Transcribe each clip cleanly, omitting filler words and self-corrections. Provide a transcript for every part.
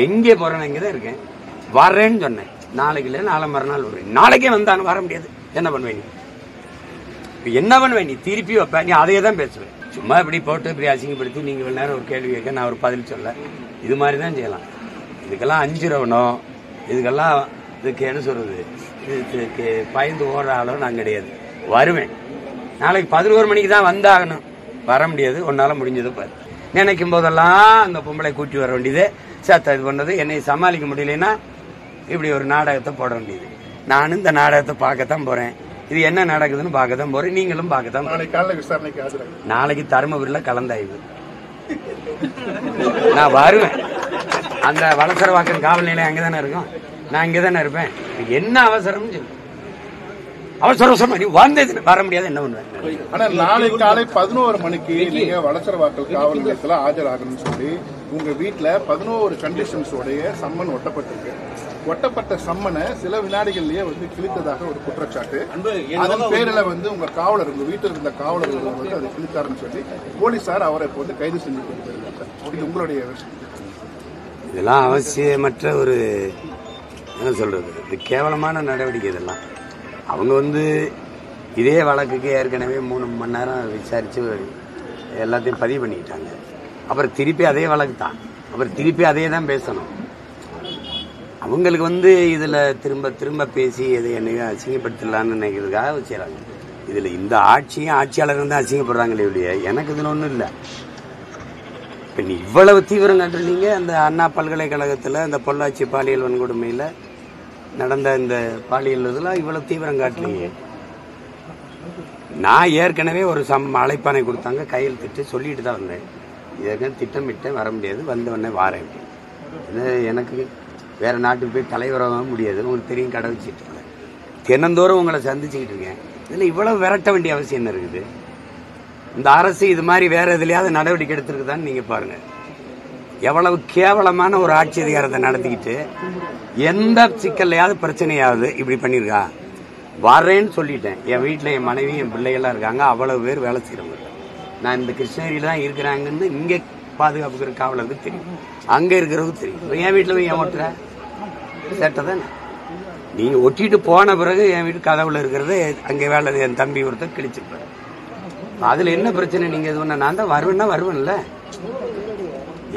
எங்கே போறேன் இங்கதான் இருக்கேன். வர்றேன்னு சொன்னேன். நாளைக்கு இல்ல நாளை மறுநாள் வருவேன். நாளைக்கே வந்தானு வர முடியாது. என்ன பண்ணுவேன் நீ? என்ன பண்ணுவேன் நீ? திருப்பி வைப்ப. நீ அதையே தான் பேசுவேன். சும்மா இப்படி போட்டு இப்படி அசிங்கப்படுத்தி நீங்க இவ்வளவு நேரம் ஒரு கேள்வி கேட்க நான் ஒரு பதில் சொல்ல இது மாதிரி தான் செய்யலாம். இதுக்கெல்லாம் அஞ்சுறவனும் இதுக்கெல்லாம் இதுக்கு என்ன சொல்றது இதுக்கு பயந்து ஓடுற ஆளும் நான் கிடையாது. வருவேன். நாளைக்கு 11 மணிக்கு தான் வந்தாகணும். வர முடியாது. உன்னால முடிஞ்சது பாரு. நினைக்கும் போதெல்லாம் அந்த பொம்பளை கூட்டி வர வேண்டியது சேத்த இது பண்ணது. என்னை சமாளிக்க முடியலன்னா இப்படி ஒரு நாடகத்தை போட வேண்டியது. நானும் இந்த நாடகத்தை பார்க்கத்தான் போறேன். இது என்ன நடக்குதுன்னு பார்க்கத்தான் போறேன். நீங்களும் பார்க்கத்தான். நாளைக்கு தருமபுரியில கலந்தாய்வு. நான் வருவேன். அந்த வலசரவாக்கம் காவல் நிலையம் அங்கதானே இருக்கும். நான் இங்கதானே இருப்பேன். என்ன அவசரம் சொல்லு. அவசரம் நீ வந்தது வர முடியாது. என்ன பண்ணுவேன்? ஆனா நாளை காலை 11 மணிக்கு நீங்க வலசரவாக்கல் காவல் நிலையத்துல ஆஜராகணும்னு சொல்லி உங்க வீட்டுல 11 கண்டிஷன்ஸோடைய சம்மன் ஒட்டப்பட்டிருக்கு. ஒட்டப்பட்ட சம்மனை சில வினாடிகள்லயே கிழித்ததாக ஒரு குற்றச்சாட்டு. அதன் பேரில் உங்க காவலர் உங்க வீட்டில் இருந்த காவலர்கள் அதை கிழித்தாருன்னு சொல்லி போலீசார் அவரை போட்டு கைது செஞ்சு கொடுத்திருக்காங்க. இது உங்களுடைய இதெல்லாம் அவசியமற்ற ஒரு என்ன சொல்றது இது கேவலமான நடவடிக்கை. இதெல்லாம் அவங்க இதே வழக்குக்கு ஏற்கனவே 3 மணி நேரம் விசாரிச்சு எல்லாத்தையும் பதிவு பண்ணிக்கிட்டாங்க. அப்புறம் திருப்பி அதே வழக்கு தான். அப்புறம் திருப்பி அதே தான் பேசணும். அவங்களுக்கு இதுல திரும்ப திரும்ப பேசி எதை என்னையும் அசிங்கப்படுத்தலான்னு நினைக்கிறதுக்காக வச்சுறாங்க. இதுல இந்த ஆட்சியும் ஆட்சியாளர் தான் அசிங்கப்படுறாங்களே இல்லையா. எனக்கு இதுல ஒன்றும் இல்லை. இப்ப நீ இவ்வளவு தீவிரம் காட்டுறீங்க. அந்த அண்ணா பல்கலைக்கழகத்துல இந்த பொள்ளாச்சி பாலியல் வன்கொடுமையில நடந்த இந்த பாலியல் இதெல்லாம் இவ்வளவு தீவிரம் காட்டலீங்க. நான் ஏற்கனவே ஒரு அழைப்பானை கொடுத்தாங்க. கையெழுத்திட்டு சொல்லிட்டு தான் வந்தேன். ஏற்கனவே திட்டமிட்டேன். வர முடியாது. வந்தவொடனே வாரேன். எனக்கு வேற நாட்டுக்கு போய் தலைவராக முடியாது. உங்களுக்கு தெரியும். கடை வச்சுட்டு இருக்கேன். தினந்தோறும் உங்களை சந்திச்சுக்கிட்டு இருக்கேன். இதுல இவ்வளவு விரட்ட வேண்டிய அவசியம் என்ன இருக்குது? இந்த அரசு இது மாதிரி வேற எதுலயாவது நடவடிக்கை எடுத்திருக்குதான்னு நீங்க பாருங்க. எவ்வளவு கேவலமான ஒரு ஆட்சி அதிகாரத்தை நடத்திக்கிட்டு எந்த சிக்கல்லையாவது பிரச்சனையாவது இப்படி பண்ணிருக்கா? வரேன்னு சொல்லிட்டேன். என் வீட்டுல என் மனைவி என் பிள்ளைகள்லாம் இருக்காங்க. அவ்வளவு பேர் வேலை செய்யறவங்க. நான் இந்த கிருஷ்ணகிரியில தான் இருக்கிறாங்கன்னு இங்க பாதுகாப்புக்கிற காவலருக்கு தெரியும். அங்க இருக்கிறவங்க தெரியும். என் வீட்டுல போய் ஏன் ஓட்டுற சேட்டை தானே. நீங்க ஒட்டிட்டு போன பிறகு என் வீட்டு கதவுல இருக்கிறது அங்க வேலை என் தம்பி ஒருத்தர் கிழிச்சிருப்பாரு. அதுல என்ன பிரச்சனை? நீங்க இது ஒண்ணு நான் தான் வருவேன்னா வருவேன்ல.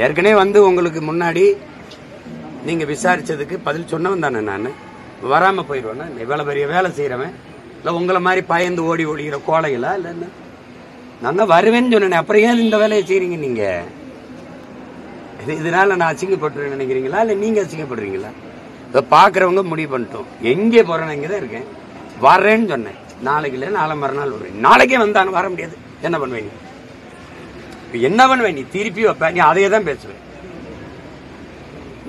ஏற்கனவே உங்களுக்கு முன்னாடி நீங்க விசாரிச்சதுக்கு பதில் சொன்னவன் தானே. நான் வராம போயிடுவேன்னா இவ்வளவு பெரிய வேலை செய்யறவன் இல்ல உங்களை மாதிரி பயந்து ஓடி ஓடிக்கிற கோலைகளா இல்ல என்ன? நான் தான் வருவேன்னு சொன்னேன். அப்புறம் ஏன் இந்த வேலையை செய்றீங்க நீங்க? இதனால நான் அசிங்கப்பட்டு நினைக்கிறீங்களா இல்ல நீங்க அசிங்கப்படுறீங்களா? இதை பாக்குறவங்க முடிவு பண்ணிட்டோம். எங்கே போறேன் இங்கதான் இருக்கேன். வர்றேன்னு சொன்னேன். நாளைக்கு இல்ல நாளை மறுநாள் வருவேன். நாளைக்கே வந்தானு வர முடியாது. என்ன பண்ணுவேன் நீ? என்ன பண்ணுவேன் நீ? திருப்பி வைப்ப. நீ அதையே தான் பேசுவேன்.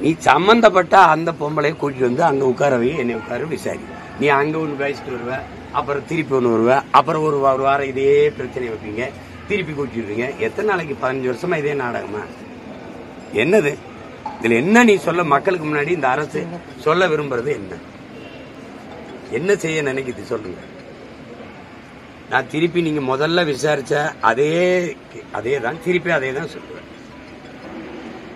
நீ சம்பந்தப்பட்ட அந்த பொம்பளையை கூட்டிட்டு அங்க உட்காரவே என்னை உட்கார விசாரி. நீ அங்க ஒண்ணு பேசிட்டு வருவ. அப்புறம் திருப்பி ஒண்ணு வருவ. அப்புறம் ஒரு வாரம் இதே பிரச்சனை வைப்பீங்க. திருப்பி கூட்டிடுவீங்க. எத்தனை நாளைக்கு? 15 வருஷமா இதே நாடகமா? என்னது இதுல என்ன நீ சொல்ல? மக்களுக்கு முன்னாடி இந்த அரசு சொல்ல விரும்புறது என்ன? என்ன செய்ய நினைக்குது சொல்லுங்க. நான் திருப்பி நீங்க முதல்ல விசாரிச்ச அதே தான் திருப்பி அதே தான் சொல்லுவேன்.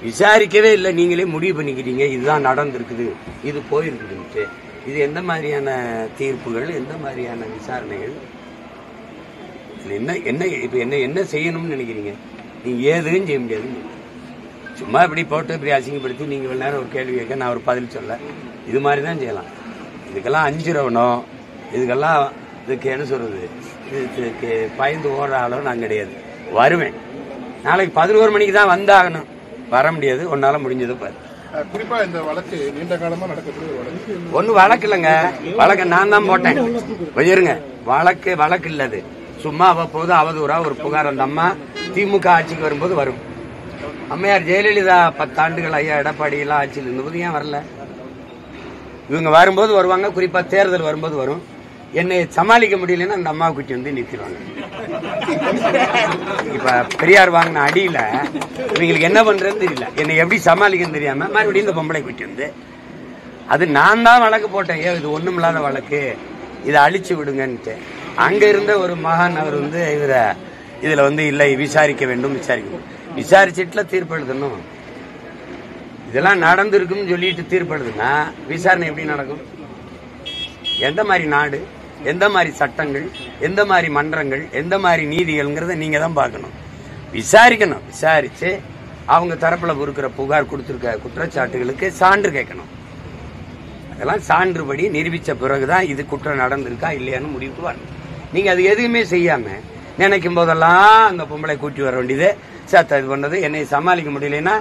விசாரிக்கவே இல்லை. நீங்களே முடிவு பண்ணிக்கிறீங்க. இதுதான் நடந்திருக்குது, இது போயிருக்குதுன்ட்டு. இது எந்த மாதிரியான தீர்ப்புகள், எந்த மாதிரியான விசாரணைகள்? என்ன செய்யணும்னு நினைக்கிறீங்க? நீங்க ஏதுன்னு செய்ய முடியாது. சும்மா இப்படி போட்டு இப்படி அசிங்கப்படுத்தி நீங்க இவ்வளவு நேரம் ஒரு கேள்வி கேட்க நான் ஒரு பதில் சொல்ல இது மாதிரி தான் செய்யலாம். இதுக்கெல்லாம் அஞ்சுறவனும் இதுக்கெல்லாம் இதுக்கு என்ன சொல்றது இதுக்கு பயந்து ஓடுற ஆளும் நான் கிடையாது. வருவேன். நாளைக்கு 11 மணிக்கு தான் வந்தாகணும். வர முடியாது. உன்னால முடிஞ்சது பாரு. குறிப்பா இந்த வழக்கு நீண்ட காலமா நடக்கக்கூடிய ஒன்னும் வழக்கு இல்லைங்க. வழக்கு நான் தான் போட்டேன். வச்சிருங்க. வழக்கு இல்லது. சும்மா அவ்வப்போது அவதூறா ஒரு புகார். அந்த அம்மா திமுக ஆட்சிக்கு வரும்போது வரும். அம்மையார் ஜெயலலிதா 10 ஆண்டுகள் ஐயா எடப்பாடி எல்லாம் ஆட்சியில் இருந்தபோது ஏன் வரல? இவங்க வரும்போது வருவாங்க. குறிப்பா தேர்தல் வரும்போது வரும். என்னை சமாளிக்க முடியலன்னா அந்த அம்மாவை குட்டி வந்து நிறுத்திடுவாங்க. இப்ப பெரியார் வாங்கின அடியில இவங்களுக்கு என்ன பண்றதுன்னு தெரியல, என்னை எப்படி சமாளிக்கன்னு தெரியாம மறுபடியும் இந்த பொம்பளை குட்டி வந்து, அது நான் தான் வழக்கு போட்டேன், இது ஒண்ணும் இல்லாத வழக்கு, இதை அழிச்சு விடுங்கன்ட்டு. அங்க இருந்த ஒரு மகான் அவர் வந்து இதுல வந்து இல்லை விசாரிக்க வேண்டும், விசாரிச்சுட்டுல தீர்ப்பு எழுதணும். இதெல்லாம் நடந்திருக்குன்னு சொல்லிட்டு தீர்ப்பு எழுதுனா விசாரணை எப்படி நடக்கும்? எந்த மாதிரி நாடு, எந்த மாதிரி சட்டங்கள், எந்த மாதிரி மன்றங்கள், எந்த மாதிரி நீதிகள்ங்கிறத நீங்க தான் பார்க்கணும். விசாரிக்கணும். விசாரிச்சு அவங்க தரப்புல இருக்கிற புகார் கொடுத்திருக்க குற்றச்சாட்டுகளுக்கு சான்று கேட்கணும். அதெல்லாம் சான்றுபடி நிரூபித்த பிறகுதான் இது குற்றம் நடந்திருக்கா இல்லையான்னு முடிவுக்கு வரணும். நீங்க அது எதுவுமே செய்யாம நினைக்கும் போதெல்லாம் அந்த பொம்பளை கூட்டி வர வேண்டியது, சாத்த இது பண்ணது, என்னை சமாளிக்க முடியலன்னா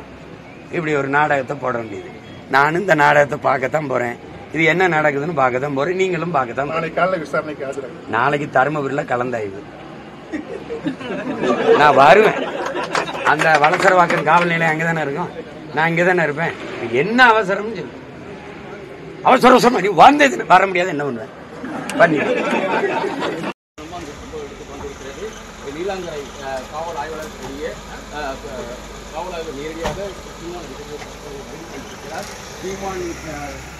இப்படி ஒரு நாடகத்தை போட வேண்டியது. நானும் இந்த நாடகத்தை பார்க்கத்தான் போறேன். இது என்ன நடக்குதுன்னு பார்க்கத்தான் போறேன், நீங்களும் பார்க்கத்தான். நாளைக்கு தருமபுரியில் கலந்தாய்வு நான் வருவேன். அந்த வளசரவாக்கம் காவல் நிலையம் அங்கதானே இருக்கும், நான் இங்கதானே இருப்பேன். என்ன அவசரம்னு சொல்லு, அவசரம் நீ வந்தது வர முடியாது, என்ன பண்ணுவேன் பண்ணி. நீலாங்கரை காவல் ஆய்வாளர் காவல் ஆய்வர் நேரடியாக சீமான்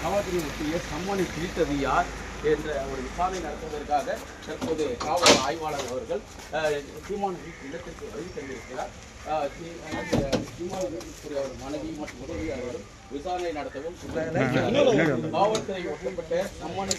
காவல்துறை முக்கிய சம்மனை பிரித்தது யார் என்ற ஒரு விசாரணை நடத்துவதற்காக தற்போது காவல் ஆய்வாளர் அவர்கள் சீமான் இல்லத்திற்கு வருகை தந்திருக்கிறார். சீமான் அவர் மனைவி மற்றும் உதவியாளர்கள் விசாரணை நடத்தவும் காவல்துறை ஒட்டப்பட்ட சம்மனை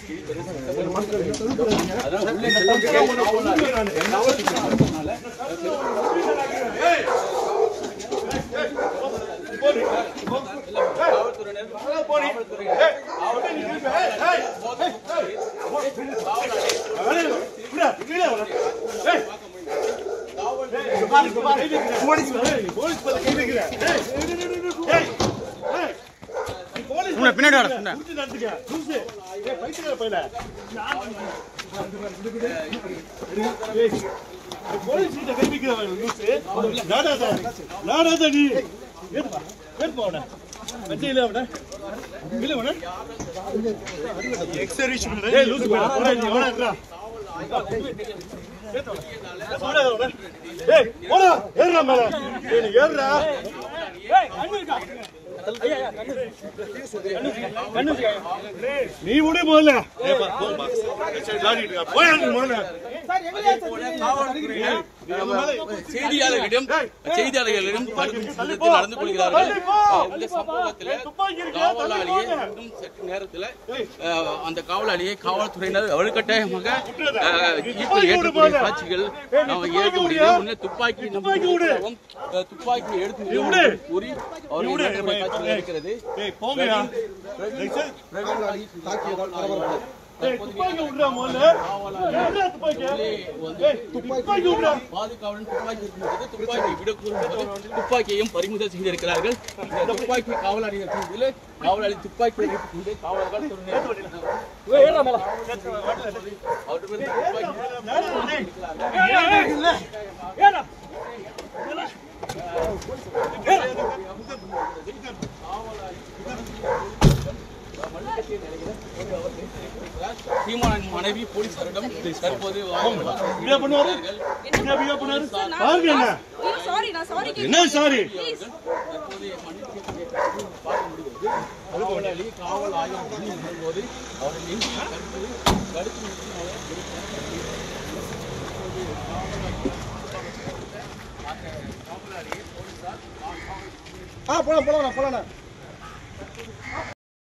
நீ விட போல செய்தியாளர்களிடம் நடந்து கொள்கிறார்கள். இந்த சம்பவத்தில் காவலாளியை இன்னும் சற்று நேரத்தில் அந்த காவலாளியை காவல்துறையினர் வலுக்கட்டாயமாக ஏற்றக்கூடிய காட்சிகள் ஏற்க முடியல. துப்பாக்கி எடுத்து கூறி அவருடைய காட்சிகள் இருக்கிறது. பாதுகாவலன் துப்பாக்கி விடக்கூறும்போது துப்பாக்கியையும் பறிமுதல் செய்திருக்கிறார்கள். துப்பாக்கி காவலாளி துப்பாக்கி கொண்டு காவலர்கள் சீமானின் மனைவி போலீசாரிடம் தற்போது காவல் ஆய்வு போது அவர்கள் போலாம்